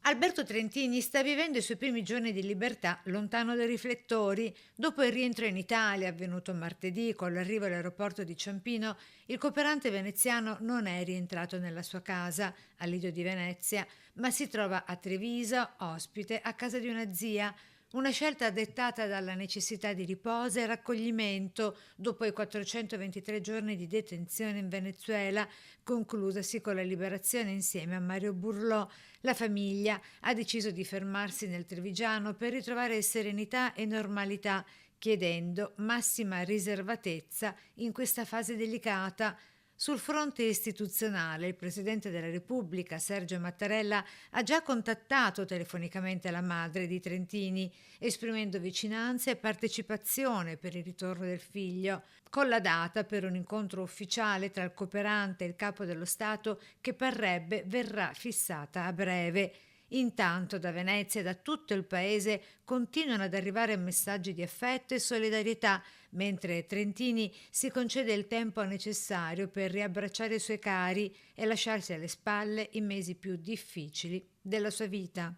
Alberto Trentini sta vivendo i suoi primi giorni di libertà lontano dai riflettori. Dopo il rientro in Italia, avvenuto martedì con l'arrivo all'aeroporto di Ciampino, il cooperante veneziano non è rientrato nella sua casa a Lido di Venezia, ma si trova a Treviso, ospite a casa di una zia. Una scelta dettata dalla necessità di riposo e raccoglimento dopo i 423 giorni di detenzione in Venezuela, conclusasi con la liberazione insieme a Mario Burlò. La famiglia ha deciso di fermarsi nel Trevigiano per ritrovare serenità e normalità, chiedendo massima riservatezza in questa fase delicata. Sul fronte istituzionale, il Presidente della Repubblica, Sergio Mattarella, ha già contattato telefonicamente la madre di Trentini, esprimendo vicinanza e partecipazione per il ritorno del figlio, con la data per un incontro ufficiale tra il cooperante e il capo dello Stato che parrebbe verrà fissata a breve. Intanto da Venezia e da tutto il paese continuano ad arrivare messaggi di affetto e solidarietà, mentre Trentini si concede il tempo necessario per riabbracciare i suoi cari e lasciarsi alle spalle i mesi più difficili della sua vita.